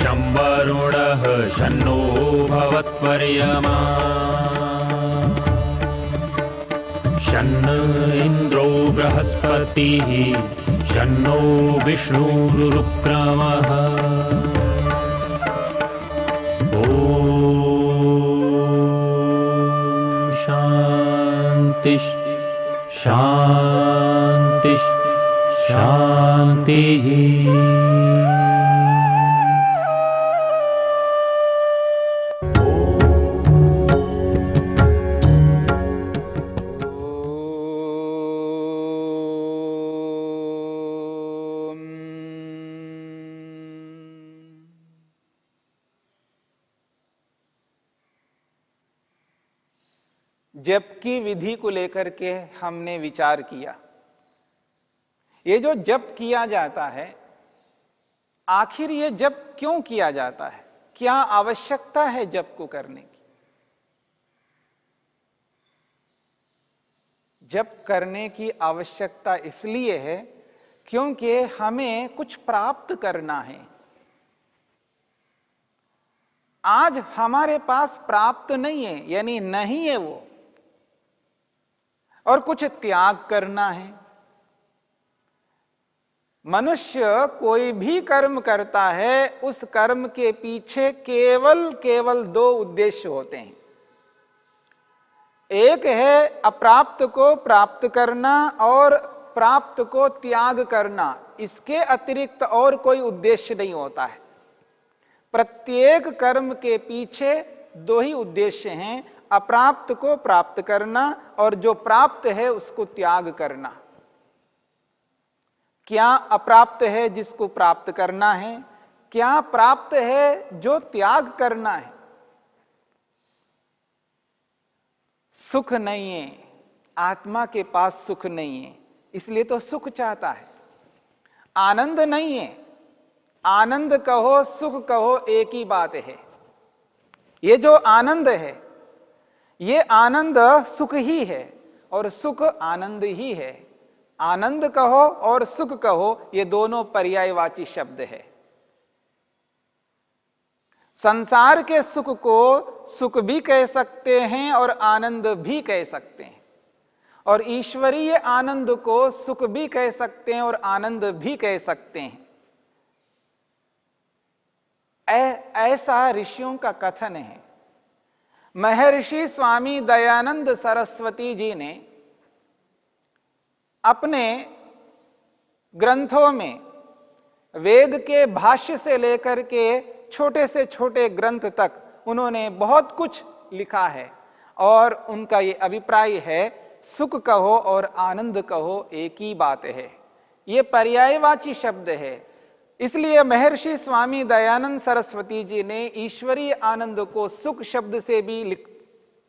शं वरुणः शन्नो भवत्पर्यमा शन्न इन्द्रो बृहस्पतिः शन्नो विष्णुरुक्रमः ॐ शान्ति शान्ति शान्तिः। जप की विधि को लेकर के हमने विचार किया। ये जो जप किया जाता है, आखिर ये जप क्यों किया जाता है? क्या आवश्यकता है जप को करने की? जप करने की आवश्यकता इसलिए है क्योंकि हमें कुछ प्राप्त करना है। आज हमारे पास प्राप्त नहीं है, यानी नहीं है वो, और कुछ त्याग करना है। मनुष्य कोई भी कर्म करता है, उस कर्म के पीछे केवल दो उद्देश्य होते हैं। एक है अप्राप्त को प्राप्त करना और प्राप्त को त्याग करना। इसके अतिरिक्त और कोई उद्देश्य नहीं होता है। प्रत्येक कर्म के पीछे दो ही उद्देश्य हैं, अप्राप्त को प्राप्त करना और जो प्राप्त है उसको त्याग करना। क्या अप्राप्त है जिसको प्राप्त करना है? क्या प्राप्त है जो त्याग करना है? सुख नहीं है, आत्मा के पास सुख नहीं है, इसलिए तो सुख चाहता है। आनंद नहीं है, आनंद कहो सुख कहो एक ही बात है। ये जो आनंद है, ये आनंद सुख ही है और सुख आनंद ही है। आनंद कहो और सुख कहो, ये दोनों पर्यायवाची शब्द है। संसार के सुख को सुख भी कह सकते हैं और आनंद भी कह सकते हैं, और ईश्वरीय आनंद को सुख भी कह सकते हैं और आनंद भी कह सकते हैं। ऐसा ऋषियों का कथन है। महर्षि स्वामी दयानंद सरस्वती जी ने अपने ग्रंथों में वेद के भाष्य से लेकर के छोटे से छोटे ग्रंथ तक उन्होंने बहुत कुछ लिखा है, और उनका ये अभिप्राय है सुख कहो और आनंद कहो एक ही बात है। ये पर्यायवाची शब्द है। इसलिए महर्षि स्वामी दयानंद सरस्वती जी ने ईश्वरीय आनंद को सुख शब्द से भी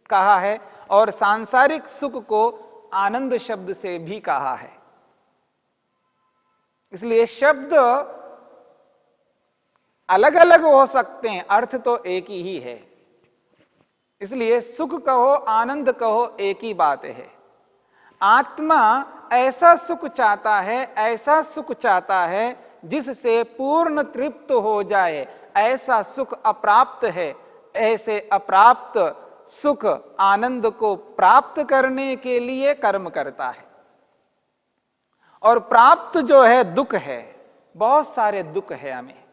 कहा है और सांसारिक सुख को आनंद शब्द से भी कहा है। इसलिए शब्द अलग अलग हो सकते हैं, अर्थ तो एक ही है। इसलिए सुख कहो आनंद कहो एक ही बात है। आत्मा ऐसा सुख चाहता है, ऐसा सुख चाहता है जिससे पूर्ण तृप्त हो जाए। ऐसा सुख अप्राप्त है। ऐसे अप्राप्त सुख आनंद को प्राप्त करने के लिए कर्म करता है। और प्राप्त जो है दुख है। बहुत सारे दुख है, हमें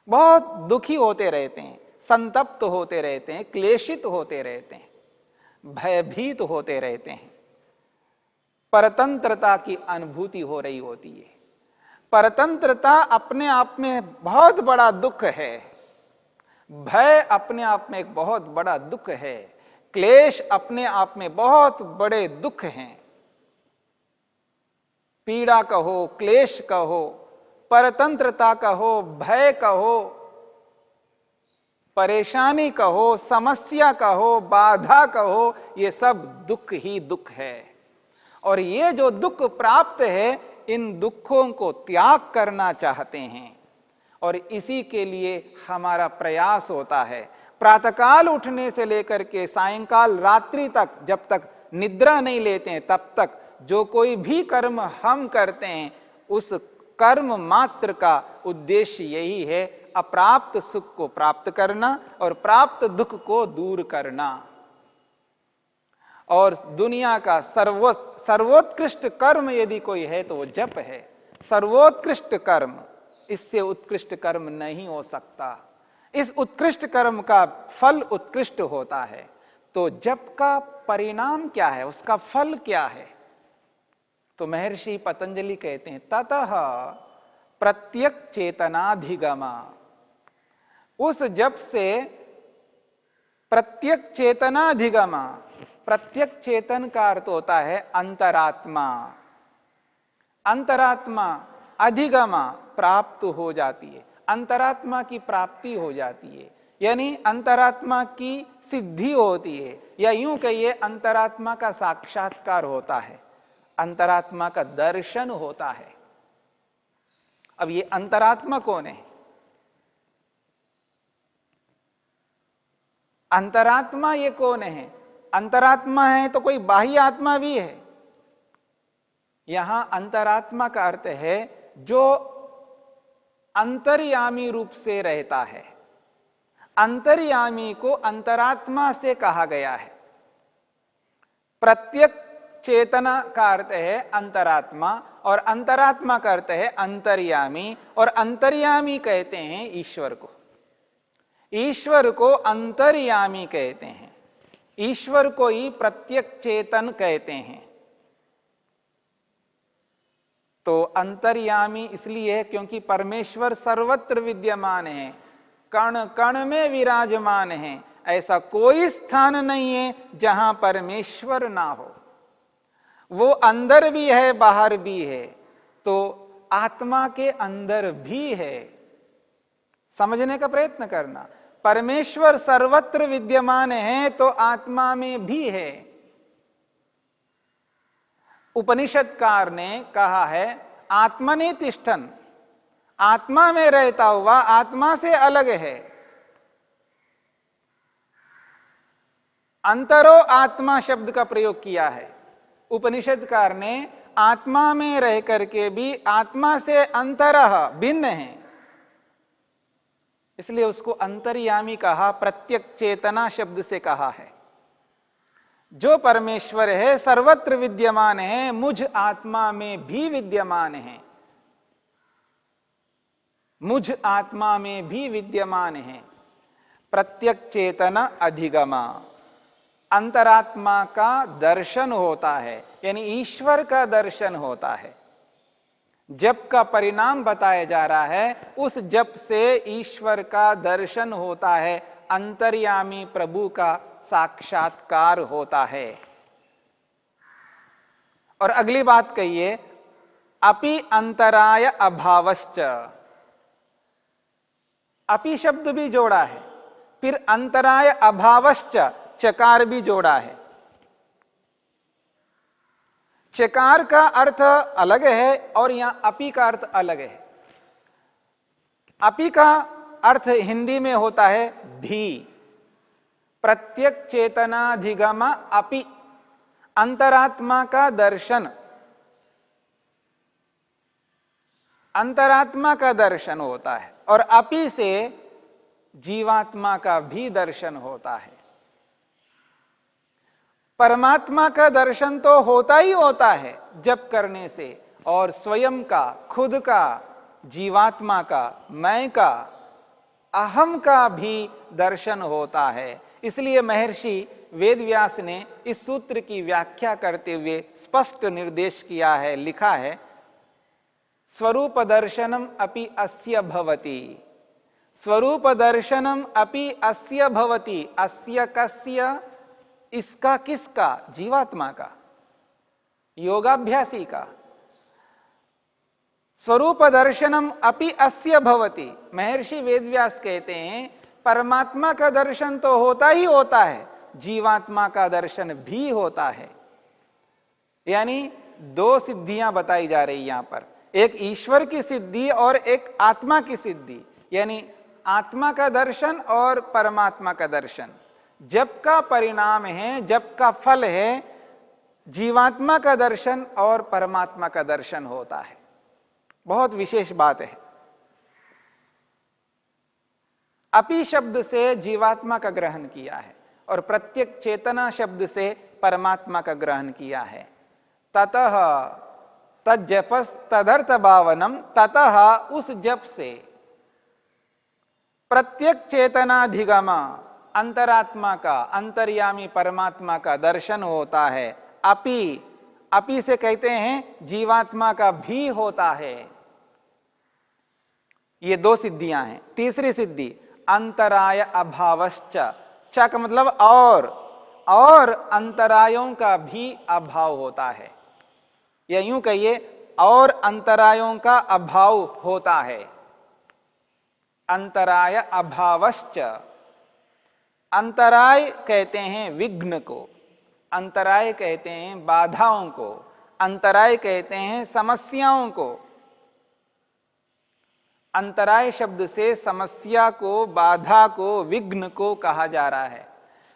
बहुत दुखी होते रहते हैं, संतप्त होते रहते हैं, क्लेशित होते रहते हैं, भयभीत होते रहते हैं। परतंत्रता की अनुभूति हो रही होती है। परतंत्रता अपने आप में बहुत बड़ा दुख है। भय अपने आप में एक बहुत बड़ा दुख है। क्लेश अपने आप में बहुत बड़े दुख हैं। पीड़ा कहो, क्लेश कहो, परतंत्रता कहो, भय कहो, परेशानी कहो, समस्या कहो, बाधा कहो, ये सब दुख ही दुख है। और ये जो दुख प्राप्त है, इन दुखों को त्याग करना चाहते हैं, और इसी के लिए हमारा प्रयास होता है। प्रातःकाल उठने से लेकर के सायंकाल रात्रि तक, जब तक निद्रा नहीं लेते हैं, तब तक जो कोई भी कर्म हम करते हैं, उस कर्म मात्र का उद्देश्य यही है, अप्राप्त सुख को प्राप्त करना और प्राप्त दुख को दूर करना। और दुनिया का सर्वोत्कृष्ट कर्म यदि कोई है तो वो जप है। सर्वोत्कृष्ट कर्म, इससे उत्कृष्ट कर्म नहीं हो सकता। इस उत्कृष्ट कर्म का फल उत्कृष्ट होता है। तो जप का परिणाम क्या है, उसका फल क्या है? तो महर्षि पतंजलि कहते हैं ततः प्रत्यक चेतनाधिगमा। उस जप से प्रत्यक चेतनाधिगमा, प्रत्यक चेतन का अर्थ होता है अंतरात्मा। अंतरात्मा अधिगमा प्राप्त हो जाती है, अंतरात्मा की प्राप्ति हो जाती है, यानी अंतरात्मा की सिद्धि होती है, या यूं कहिए अंतरात्मा का साक्षात्कार होता है, अंतरात्मा का दर्शन होता है। अब ये अंतरात्मा कौन है? अंतरात्मा ये कौन है? अंतरात्मा है तो कोई बाह्य आत्मा भी है। यहां अंतरात्मा का अर्थ है जो अंतर्यामी रूप से रहता है। अंतर्यामी को अंतरात्मा से कहा गया है। प्रत्यक चेतना का अर्थ है अंतरात्मा, और अंतरात्मा का अर्थ है अंतर्यामी, और अंतर्यामी कहते हैं ईश्वर को। ईश्वर को अंतर्यामी कहते हैं, ईश्वर को ही प्रत्यक चेतन कहते हैं। तो अंतर्यामी इसलिए है क्योंकि परमेश्वर सर्वत्र विद्यमान है, कण कण में विराजमान है। ऐसा कोई स्थान नहीं है जहां परमेश्वर ना हो। वो अंदर भी है, बाहर भी है, तो आत्मा के अंदर भी है। समझने का प्रयत्न करना। परमेश्वर सर्वत्र विद्यमान है तो आत्मा में भी है। उपनिषदकार ने कहा है आत्मने तिष्ठन, आत्मा में रहता हुआ आत्मा से अलग है। अंतरो आत्मा शब्द का प्रयोग किया है। उपनिषदकार ने आत्मा में रह करके भी आत्मा से अंतरः भिन्न है, इसलिए उसको अंतर्यामी कहा, प्रत्यक चेतना शब्द से कहा है। जो परमेश्वर है सर्वत्र विद्यमान है, मुझ आत्मा में भी विद्यमान है, मुझ आत्मा में भी विद्यमान है। प्रत्यक चेतना अधिगमा, अंतरात्मा का दर्शन होता है, यानी ईश्वर का दर्शन होता है। जप का परिणाम बताया जा रहा है, उस जप से ईश्वर का दर्शन होता है, अंतर्यामी प्रभु का साक्षात्कार होता है। और अगली बात कहिए, अपि अंतराय अभावश्च। अपि शब्द भी जोड़ा है, फिर अंतराय अभावश्च चकार भी जोड़ा है। चकार का अर्थ अलग है और यहां अपि का अर्थ अलग है। अपि का अर्थ हिंदी में होता है भी। प्रत्यक चेतनाधिगमा अपि, अंतरात्मा का दर्शन, अंतरात्मा का दर्शन होता है, और अपि से जीवात्मा का भी दर्शन होता है। परमात्मा का दर्शन तो होता ही होता है जप करने से, और स्वयं का, खुद का, जीवात्मा का, मैं का, अहम का भी दर्शन होता है। इसलिए महर्षि वेदव्यास ने इस सूत्र की व्याख्या करते हुए स्पष्ट निर्देश किया है, लिखा है, स्वरूप दर्शनम अपि अस्य भवति। स्वरूप दर्शनम अपि अस्य भवति। अस्य कस्य? इसका किसका? जीवात्मा का, योगाभ्यासी का। स्वरूप दर्शनम अपि अस्य भवति। महर्षि वेदव्यास कहते हैं परमात्मा का दर्शन तो होता ही होता है, जीवात्मा का दर्शन भी होता है। यानी दो सिद्धियां बताई जा रही यहां पर, एक ईश्वर की सिद्धि और एक आत्मा की सिद्धि, यानी आत्मा का दर्शन और परमात्मा का दर्शन। जप का परिणाम है, जप का फल है जीवात्मा का दर्शन और परमात्मा का दर्शन होता है। बहुत विशेष बात है। अपि शब्द से जीवात्मा का ग्रहण किया है और प्रत्येक चेतना शब्द से परमात्मा का ग्रहण किया है। ततः तज्जपस तदर्थ भावनम, ततः उस जप से प्रत्येक चेतनाधिगम अंतरात्मा का, अंतर्यामी परमात्मा का दर्शन होता है। अपि से कहते हैं जीवात्मा का भी होता है। ये दो सिद्धियां हैं। तीसरी सिद्धि अंतराय अभावश्च, च का मतलब और अंतरायों का भी अभाव होता है, या यूं कहिए और अंतरायों का अभाव होता है। अंतराय अभावश्च, अंतराय कहते हैं विघ्न को, अंतराय कहते हैं बाधाओं को, अंतराय कहते हैं समस्याओं को। अंतराय शब्द से समस्या को, बाधा को, विघ्न को कहा जा रहा है।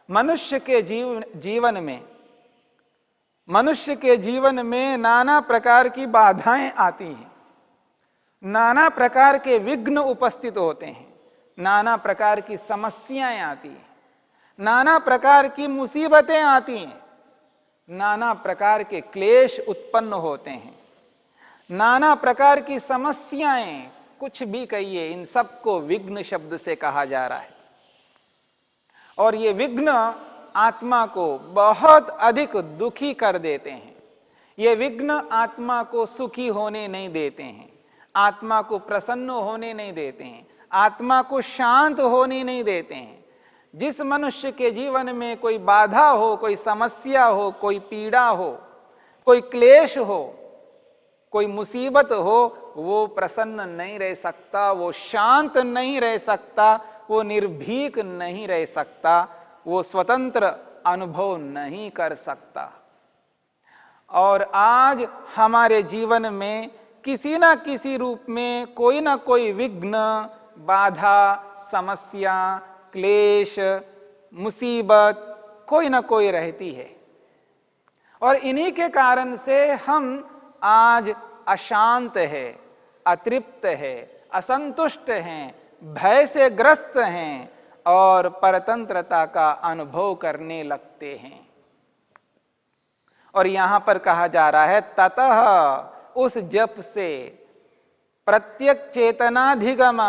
मनुष्य के जीवन में नाना प्रकार की बाधाएं आती हैं, नाना प्रकार के विघ्न उपस्थित होते हैं, नाना प्रकार की समस्याएं आती हैं, नाना प्रकार की मुसीबतें आती हैं, नाना प्रकार के क्लेश उत्पन्न होते हैं, नाना प्रकार की समस्याएं, कुछ भी कहिए, इन सबको विघ्न शब्द से कहा जा रहा है। और ये विघ्न आत्मा को बहुत अधिक दुखी कर देते हैं। ये विघ्न आत्मा को सुखी होने नहीं देते हैं, आत्मा को प्रसन्न होने नहीं देते हैं, आत्मा को शांत होने नहीं देते हैं। जिस मनुष्य के जीवन में कोई बाधा हो, कोई समस्या हो, कोई पीड़ा हो, कोई क्लेश हो, कोई मुसीबत हो, वो प्रसन्न नहीं रह सकता, वो शांत नहीं रह सकता, वो निर्भीक नहीं रह सकता, वो स्वतंत्र अनुभव नहीं कर सकता। और आज हमारे जीवन में किसी ना किसी रूप में कोई ना कोई विघ्न, बाधा, समस्या, क्लेश, मुसीबत कोई ना कोई रहती है। और इन्हीं के कारण से हम आज अशांत है, अतृप्त है, असंतुष्ट हैं, भय से ग्रस्त हैं और परतंत्रता का अनुभव करने लगते हैं। और यहां पर कहा जा रहा है ततः उस जप से प्रत्येक चेतनाधिगम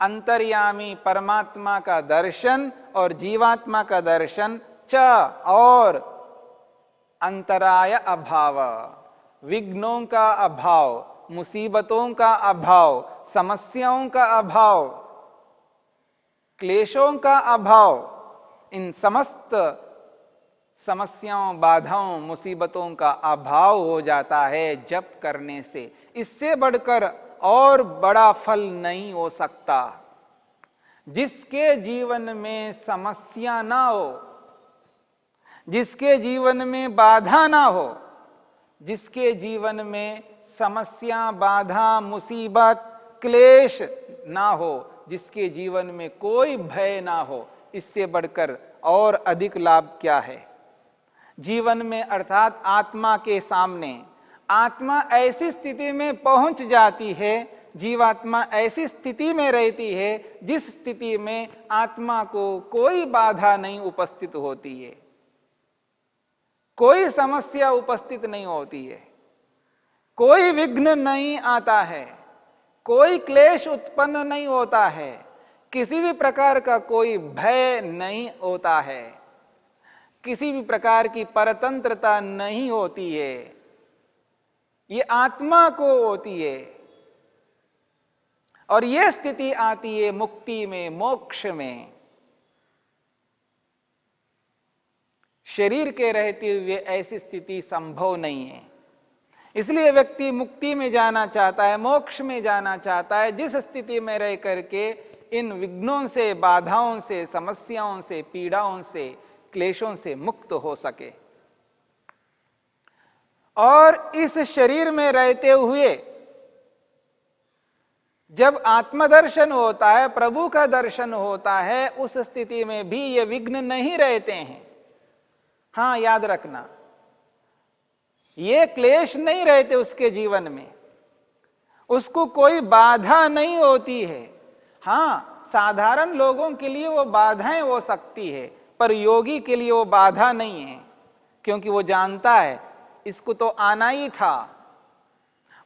अंतर्यामी परमात्मा का दर्शन और जीवात्मा का दर्शन, च और अंतराय अभाव, विघ्नों का अभाव, मुसीबतों का अभाव, समस्याओं का अभाव, क्लेशों का अभाव, इन समस्त समस्याओं, बाधाओं, मुसीबतों का अभाव हो जाता है जप करने से। इससे बढ़कर और बड़ा फल नहीं हो सकता। जिसके जीवन में समस्या ना हो, जिसके जीवन में बाधा ना हो, जिसके जीवन में समस्या, बाधा, मुसीबत, क्लेश ना हो, जिसके जीवन में कोई भय ना हो, इससे बढ़कर और अधिक लाभ क्या है जीवन में? अर्थात आत्मा के सामने आत्मा ऐसी स्थिति में पहुंच जाती है, जीवात्मा ऐसी स्थिति में रहती है जिस स्थिति में आत्मा को कोई बाधा नहीं उपस्थित होती है, कोई समस्या उपस्थित नहीं होती है, कोई विघ्न नहीं आता है, कोई क्लेश उत्पन्न नहीं होता है, किसी भी प्रकार का कोई भय नहीं होता है, किसी भी प्रकार की परतंत्रता नहीं होती है। ये आत्मा को होती है। और यह स्थिति आती है मुक्ति में, मोक्ष में। शरीर के रहते हुए ऐसी स्थिति संभव नहीं है। इसलिए व्यक्ति मुक्ति में जाना चाहता है, मोक्ष में जाना चाहता है, जिस स्थिति में रह करके इन विघ्नों से, बाधाओं से, समस्याओं से, पीड़ाओं से, क्लेशों से मुक्त हो सके। और इस शरीर में रहते हुए जब आत्मदर्शन होता है, प्रभु का दर्शन होता है, उस स्थिति में भी ये विघ्न नहीं रहते हैं। हां, याद रखना, ये क्लेश नहीं रहते उसके जीवन में, उसको कोई बाधा नहीं होती है। हां, साधारण लोगों के लिए वो बाधाएं हो सकती है, पर योगी के लिए वो बाधा नहीं है, क्योंकि वो जानता है इसको तो आना ही था।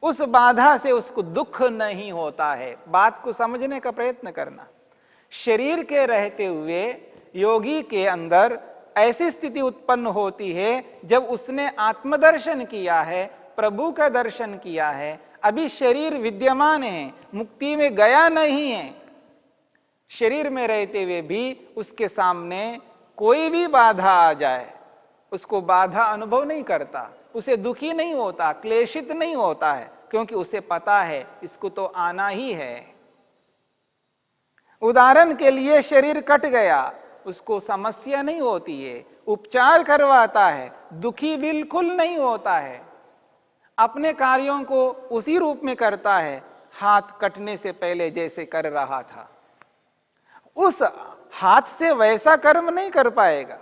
उस बाधा से उसको दुख नहीं होता है। बात को समझने का प्रयत्न करना। शरीर के रहते हुए योगी के अंदर ऐसी स्थिति उत्पन्न होती है जब उसने आत्मदर्शन किया है, प्रभु का दर्शन किया है, अभी शरीर विद्यमान है, मुक्ति में गया नहीं है। शरीर में रहते हुए भी उसके सामने कोई भी बाधा आ जाए, उसको बाधा अनुभव नहीं करता, उसे दुखी नहीं होता, क्लेशित नहीं होता है, क्योंकि उसे पता है इसको तो आना ही है। उदाहरण के लिए शरीर कट गया, उसको समस्या नहीं होती है, उपचार करवाता है, दुखी बिल्कुल नहीं होता है, अपने कार्यों को उसी रूप में करता है हाथ कटने से पहले जैसे कर रहा था। उस हाथ से वैसा कर्म नहीं कर पाएगा,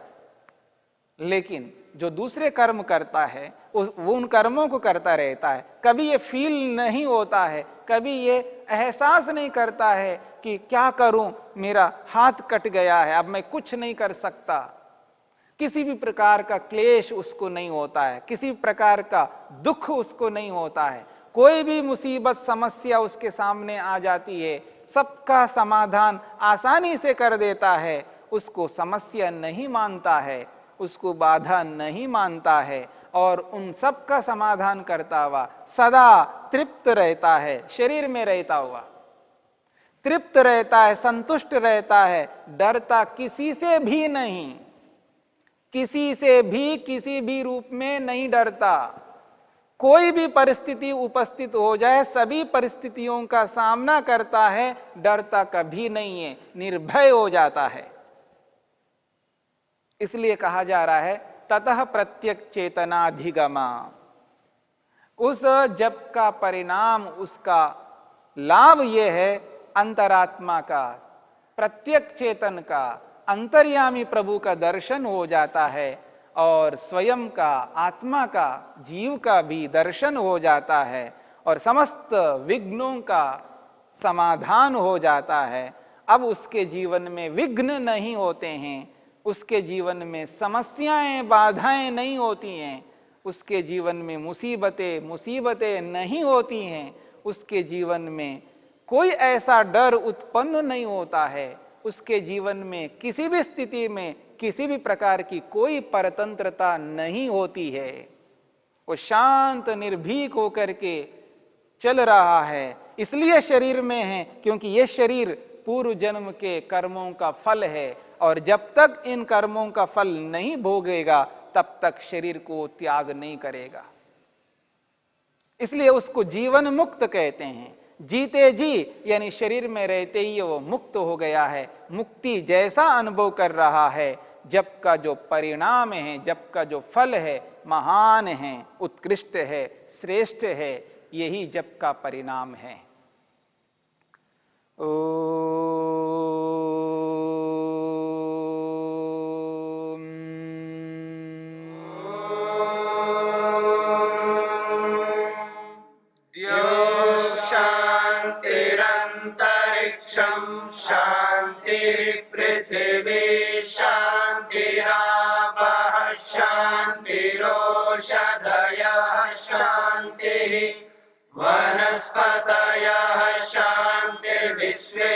लेकिन जो दूसरे कर्म करता है वो उन कर्मों को करता रहता है। कभी ये फील नहीं होता है, कभी ये एहसास नहीं करता है कि क्या करूं, मेरा हाथ कट गया है, अब मैं कुछ नहीं कर सकता। किसी भी प्रकार का क्लेश उसको नहीं होता है, किसी भी प्रकार का दुख उसको नहीं होता है। कोई भी मुसीबत समस्या उसके सामने आ जाती है, सबका समाधान आसानी से कर देता है। उसको समस्या नहीं मानता है, उसको बाधा नहीं मानता है, और उन सब का समाधान करता हुआ सदा तृप्त रहता है। शरीर में रहता हुआ तृप्त रहता है, संतुष्ट रहता है, डरता किसी से भी नहीं, किसी से भी किसी भी रूप में नहीं डरता। कोई भी परिस्थिति उपस्थित हो जाए, सभी परिस्थितियों का सामना करता है, डरता कभी नहीं है, निर्भय हो जाता है। इसलिए कहा जा रहा है ततः प्रत्यक चेतनाधिगमा। उस जप का परिणाम, उसका लाभ यह है अंतरात्मा का, प्रत्यक चेतन का, अंतर्यामी प्रभु का दर्शन हो जाता है, और स्वयं का, आत्मा का, जीव का भी दर्शन हो जाता है, और समस्त विघ्नों का समाधान हो जाता है। अब उसके जीवन में विघ्न नहीं होते हैं, उसके जीवन में समस्याएं, बाधाएं नहीं होती हैं, उसके जीवन में मुसीबतें नहीं होती हैं, उसके जीवन में कोई ऐसा डर उत्पन्न नहीं होता है, उसके जीवन में किसी भी स्थिति में किसी भी प्रकार की कोई परतंत्रता नहीं होती है। वो शांत निर्भीक होकर के चल रहा है। इसलिए शरीर में है क्योंकि यह शरीर पूर्व जन्म के कर्मों का फल है, और जब तक इन कर्मों का फल नहीं भोगेगा तब तक शरीर को त्याग नहीं करेगा। इसलिए उसको जीवन मुक्त कहते हैं। जीते जी यानी शरीर में रहते ही वो मुक्त हो गया है, मुक्ति जैसा अनुभव कर रहा है। जप का जो परिणाम है, जप का जो फल है, महान है, उत्कृष्ट है, श्रेष्ठ है, यही जप का परिणाम है। शांतिरंतरिक्षं शांतिर्पृथिवी शांतिरापः शांतिरोषधयः शांतिः वनस्पतयः शांतिर्विश्वे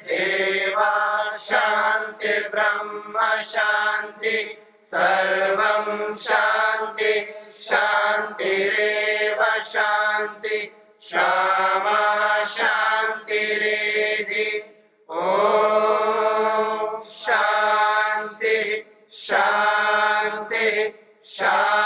देवा शांतिर्ब्रह्म शांति सर्वं शांति शांतिरेव शांति क्षमा शांतिरेधि। ओम शांति शांति शांति।